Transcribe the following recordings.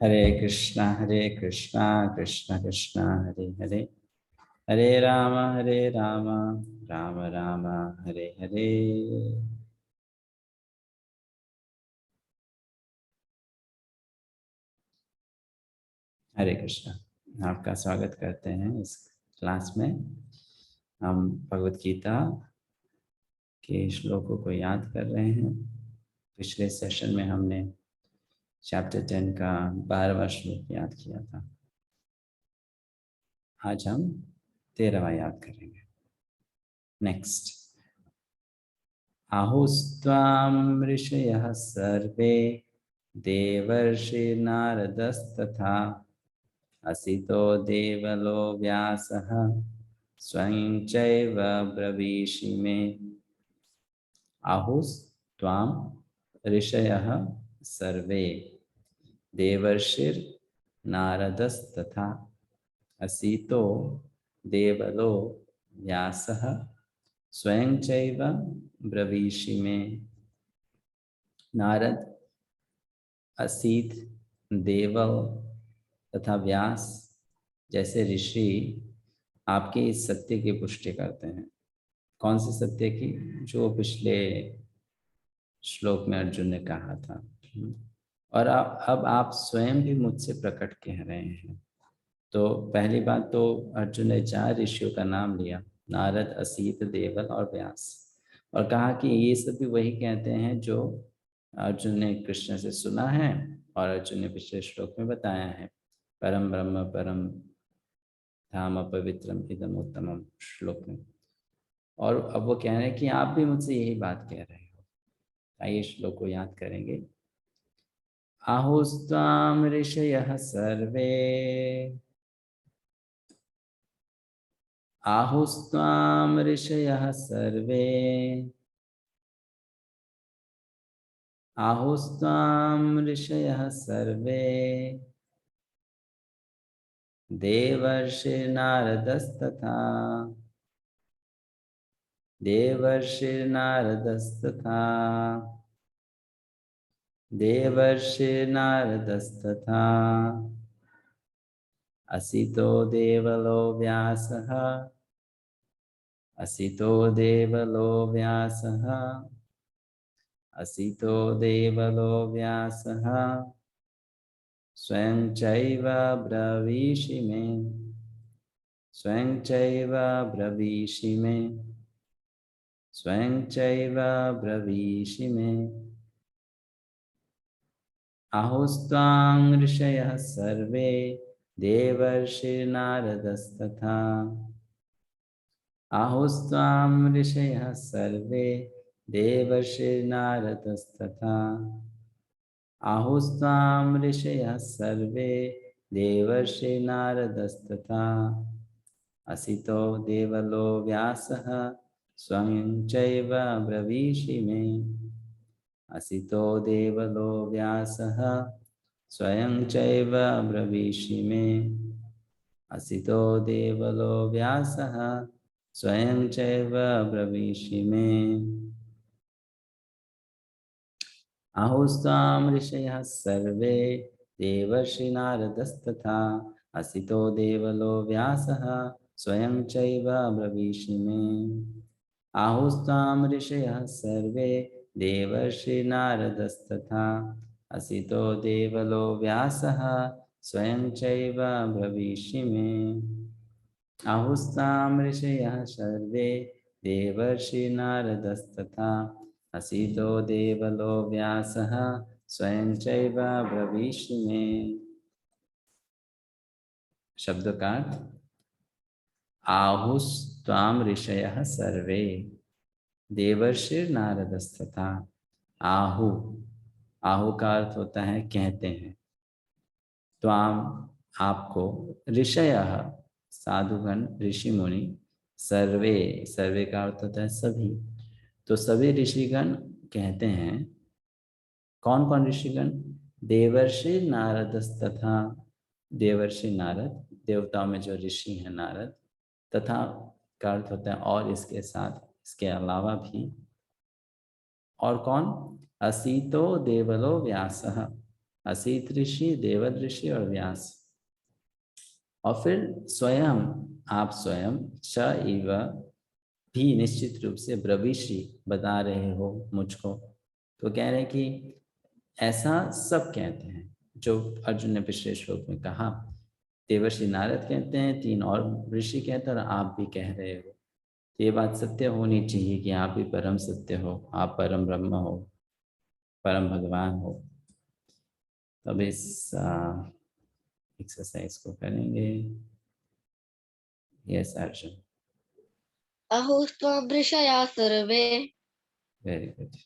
हरे कृष्णा कृष्ण कृष्ण हरे हरे, हरे राम राम राम हरे हरे। हरे कृष्णा, आपका स्वागत करते हैं इस क्लास में। हम भगवत गीता के श्लोकों को याद कर रहे हैं। पिछले सेशन में हमने चैप्टर 10 का 12वां श्लोक याद किया था। आज हम 13वां याद करेंगे। नेक्स्ट। आहुस्त्वां ऋषयः सर्वे देवर्षिर्नारदस्तथा असितो देवलो व्यासः स्वयं चैव ब्रवीषि मे। आहुस्त्वां ऋषयः सर्वे देवर्षिर्नारदस्तथा असितो देवलो व्यासः स्वयं चैव ब्रवीषि मे। नारद, असित, देवल तथा व्यास जैसे ऋषि आपके इस सत्य की पुष्टि करते हैं। कौन से सत्य की? जो पिछले श्लोक में अर्जुन ने कहा था। और अब आप स्वयं भी मुझसे प्रकट कह रहे हैं। तो पहली बात तो अर्जुन ने 4 ऋषियों का नाम लिया, नारद, असित, देवल और व्यास, और कहा कि ये सभी वही कहते हैं जो अर्जुन ने कृष्ण से सुना है और अर्जुन ने पिछले श्लोक में बताया है। परम ब्रह्म परम धाम पवित्रम इदम उत्तमम श्लोक में। और अब वो कह रहे हैं कि आप भी मुझसे यही बात कह रहे हो। आइए श्लोक को याद करेंगे। आहुस्त्वां ऋषयः सर्वे, आहुस्त्वां ऋषयः सर्वे, आहुस्त्वां ऋषयः सर्वे देवर्षिर्नारदस्तथा, देवर्षिर्नारदस्तथा, देवर्षिर्नारदस्तथा असितो देवलो व्यासः, असितो देवलो व्यासः, असितो देवलो व्यासः स्वयं चैव ब्रवीषि मे, स्वयं चैव ब्रवीषि मे, स्वयं चैव ब्रवीषि मे। आहुस्त्वां ऋषयः सर्वे देवर्षिर्नारदस्तथा, आहुस्त्वां ऋषयः सर्वे देवर्षिर्नारदस्तथा, आहुस्त्वां ऋषयः सर्वे देवर्षिर्नारदस्तथा असितो देवलो व्यासः स्वयं चैव ब्रवीषि मे, असितो देवलो व्यासः स्वयं चैव ब्रवीषि मे, असितो देवलो व्यासः स्वयं चैव ब्रवीषि मे। आहुस्त्वां ऋषयः सर्वे देवर्षिनारदस्तथा असितो देवलो व्यासः स्वयं चैव ब्रवीषि मे। आहुस्त्वां ऋषयः सर्वे देवर्षिनारदस्तथा असितो देवलो व्यासः स्वयं चैव ब्रवीषि मे। आहुस्त्वां ऋषयः सर्वे देवर्षिनारदस्तथा असितो देवलो व्यासः स्वयं चैव ब्रवीषि मे। शब्द का अर्थ। आहुस्त्वां ऋषयः सर्वे देवर्षिर्नारदस्तथा। आहु, आहु का अर्थ होता है कहते हैं। त्वाम आपको, ऋषयः साधुगण ऋषि मुनि, सर्वे, सर्वे का अर्थ होता है सभी। तो सभी ऋषिगण कहते हैं। कौन कौन ऋषिगण? देवर्षि नारदस्तथा, देवर्षि नारद, देवताओं में जो ऋषि हैं नारद, तथा का अर्थ होता है और, इसके साथ, इसके अलावा भी। और कौन? असितो देवलो व्यासः, असीत ऋषि, देवल ऋषि और व्यास। और फिर स्वयं, आप स्वयं च इव भी निश्चित रूप से ब्रवीषि बता रहे हो मुझको। तो कह रहे हैं कि ऐसा सब कहते हैं जो अर्जुन ने पिछले श्लोक में कहा। देवर्षि नारद कहते हैं, 3 और ऋषि कहते हैं, और आप भी कह रहे हो। तो ये बात सत्य होनी चाहिए कि आप भी परम सत्य हो, आप परम ब्रह्म हो, परम भगवान हो। तब इस एक्सरसाइज को करेंगे। यस अर्जुन, अहोस्त्वमृषया सर्वे। Very good.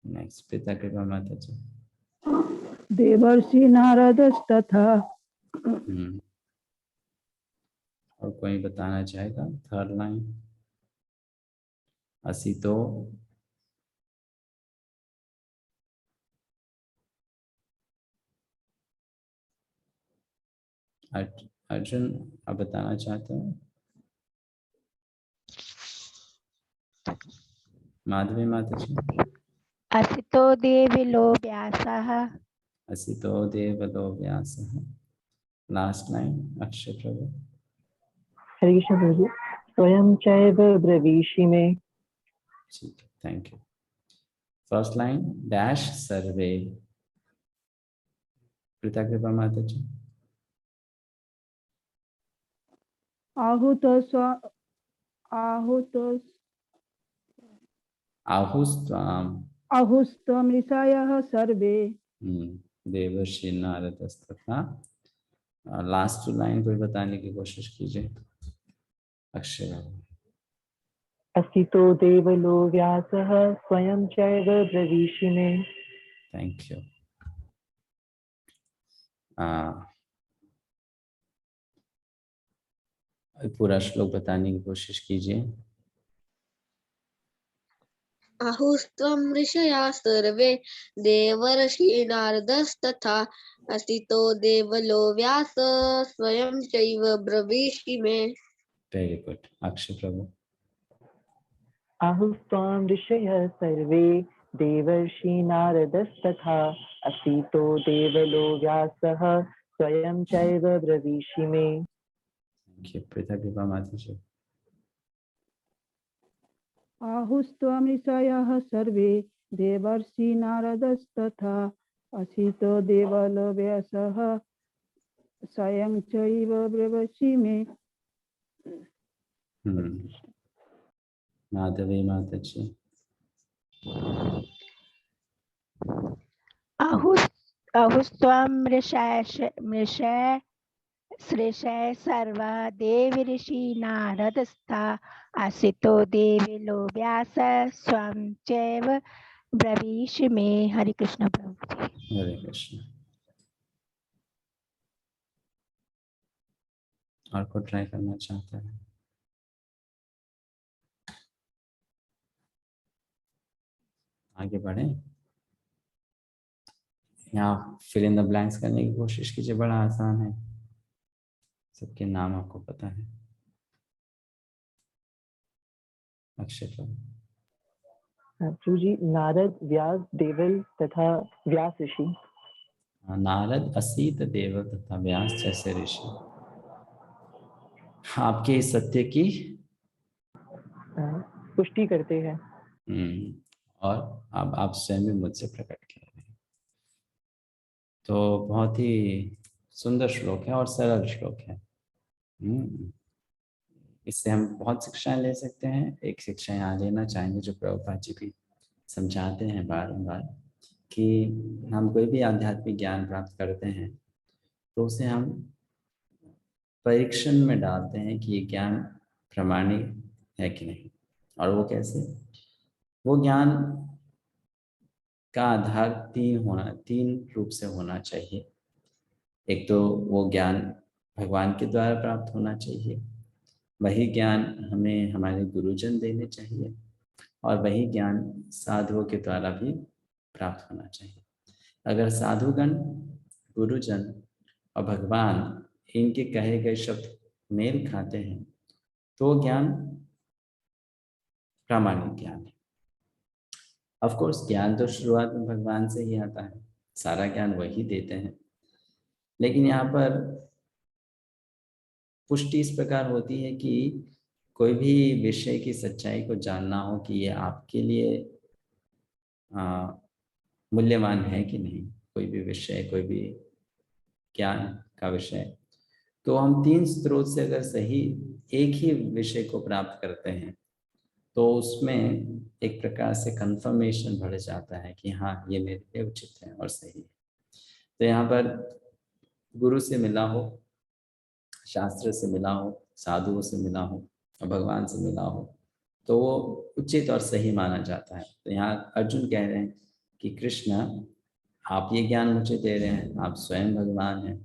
नेक्स्ट पिता कृपा माता जी। देवर्षि नारदस्तथा। और कोई बताना चाहेगा? थर्ड लाइन, असितो अर्जुन, आप बताना चाहते हो? माधवी माता जी। असितो देविलो व्यासः। असितो देवलो व्यासः। लास्ट लाइन अक्षय प्रभु। हरे कृष्ण प्रभु। स्वयं चैव ब्रवीषि मे। ठीक है, thank you. First line dash सर्वे। कृपा कृपा माता जी। आहुस्त्वम ऋषयः सर्वे। देवर्षि नारदस्तथा। लास्ट लाइन कोई बताने की कोशिश कीजिए। अक्षय बाबू। असितो देवलो व्यासः स्वयं चैव ब्रवीषि मे। Thank you. पूरा श्लोक बताने की कोशिश कीजिए। आहुस्त्वं ऋषया सर्वे देवर्षि नारदस्तथा असितो देवलो व्यास स्वयं चैव ब्रवीषि मे। Very good. अक्षय प्रभु। आहुस्त्वां ऋषयः सर्वे देवर्षि नारदस्तथा असितो देवलो व्यासः स्वयं चैव ब्रवीषि मे। पिता कृपा माता जी। आहुस्त्वम ऋषयः सर्वे देवर्षि नारदस्तथा असितो देवलो व्यासः स्वयं चैव ब्रवीषि मे। माधवी माता जी। अहुस्त्वं मृषय सर्वा देवऋषि नारदस्था असितो देविलो व्यास स्वं चैव ब्रवीषि मे। हरे कृष्ण प्रभु। हरे कृष्ण। और को ट्राई करना चाहता है? आगे बढ़े। यहाँ फिल इन द ब्लैंक्स करने की कोशिश कीजिए, बड़ा आसान है, सबके नाम आपको पता है। अक्षय प्रभु। प्रभु जी, नारद, व्यास, देवल तथा व्यास ऋषि। नारद, असीत, देव तथा व्यास जैसे ऋषि आपके इस सत्य की पुष्टि करते हैं। और अब आप स्वयं भी मुझसे प्रकट कर रहे हैं। तो बहुत ही सुंदर श्लोक है और सरल श्लोक है। इससे हम बहुत शिक्षाएं ले सकते हैं। एक शिक्षा यहाँ लेना चाहेंगे जो प्रभुपाद जी भी समझाते हैं बारंबार, कि हम कोई भी आध्यात्मिक ज्ञान प्राप्त करते हैं तो उसे हम परीक्षण में डालते हैं कि ये ज्ञान प्रामाणिक है कि नहीं। और वो कैसे? वो ज्ञान का आधार 3 रूप से होना चाहिए। एक तो वो ज्ञान भगवान के द्वारा प्राप्त होना चाहिए, वही ज्ञान हमें हमारे गुरुजन देने चाहिए, और वही ज्ञान साधुओं के द्वारा भी प्राप्त होना चाहिए। अगर साधुगण, गुरुजन और भगवान इनके कहे गए शब्द मेल खाते हैं तो ज्ञान प्रामाणिक ज्ञान है। ऑफ कोर्स ज्ञान तो शुरुआत में भगवान से ही आता है, सारा ज्ञान वही देते हैं। लेकिन यहाँ पर पुष्टि इस प्रकार होती है कि कोई भी विषय की सच्चाई को जानना हो कि ये आपके लिए मूल्यवान है कि नहीं, कोई भी विषय, कोई भी ज्ञान का विषय, तो हम 3 स्रोत से अगर सही एक ही विषय को प्राप्त करते हैं तो उसमें एक प्रकार से कंफर्मेशन बढ़ जाता है कि हाँ ये मेरे लिए उचित है और सही है। तो यहाँ पर गुरु से मिला हो, शास्त्र से मिला हो, साधुओं से मिला हो और भगवान से मिला हो तो वो उचित और सही माना जाता है। तो यहाँ अर्जुन कह रहे हैं कि कृष्ण आप ये ज्ञान मुझे दे रहे हैं, आप स्वयं भगवान हैं।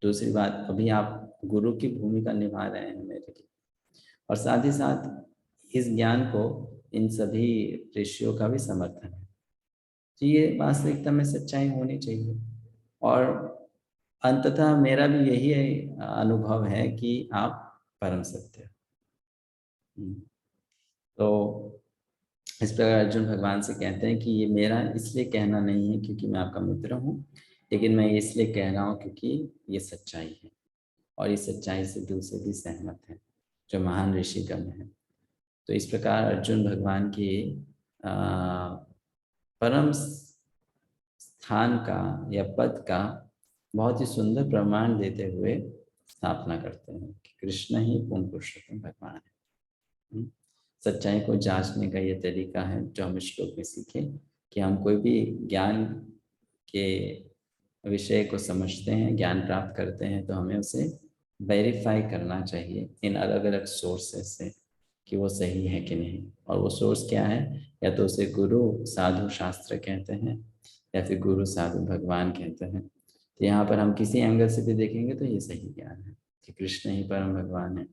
दूसरी बात, अभी आप गुरु की भूमिका निभा रहे हैं मेरे लिए, और साथ ही साथ इस ज्ञान को इन सभी ऋषियों का भी समर्थन है। तो ये वास्तविकता में सच्चाई होनी चाहिए। और अंततः मेरा भी यही अनुभव है कि आप परम सत्य। तो इस प्रकार अर्जुन भगवान से कहते हैं कि ये मेरा इसलिए कहना नहीं है क्योंकि मैं आपका मित्र हूँ, लेकिन मैं इसलिए कह रहा हूँ क्योंकि ये सच्चाई है और इस सच्चाई से दूसरे भी सहमत हैं जो महान ऋषिगण हैं। तो इस प्रकार अर्जुन भगवान की परम स्थान का या पद का बहुत ही सुंदर प्रमाण देते हुए स्थापना करते हैं कि कृष्ण ही पूर्ण पुरुषोत्तम भगवान है। सच्चाई को जांचने का ये तरीका है जो हम श्लोक में सीखे कि हम कोई भी ज्ञान के विषय को समझते हैं, ज्ञान प्राप्त करते हैं, तो हमें उसे वेरीफाई करना चाहिए इन अलग अलग सोर्सेस से कि वो सही है कि नहीं। और वो सोर्स क्या है, या तो उसे गुरु साधु शास्त्र कहते हैं या फिर गुरु साधु भगवान कहते हैं। तो यहाँ पर हम किसी एंगल से भी देखेंगे तो ये सही ज्ञान है कि कृष्ण ही परम भगवान है।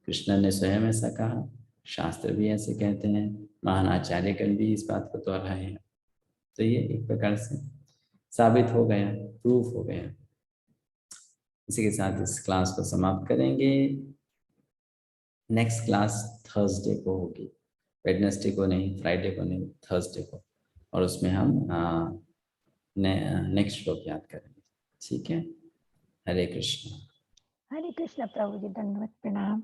कृष्ण ने स्वयं ऐसा कहा, शास्त्र भी ऐसे कहते हैं, महान आचार्यगण भी इस बात को दोहराए हैं। तो ये एक प्रकार से साबित हो गया, प्रूफ हो गया। इसी के साथ इस क्लास को समाप्त करेंगे। नेक्स्ट क्लास थर्सडे को होगी, वेडनेसडे को नहीं, फ्राइडे को नहीं, थर्सडे को, और उसमें हम नेक्स्ट श्लोक याद करेंगे। ठीक है, हरे कृष्ण। हरे कृष्ण प्रभु जी, दंडवत प्रणाम।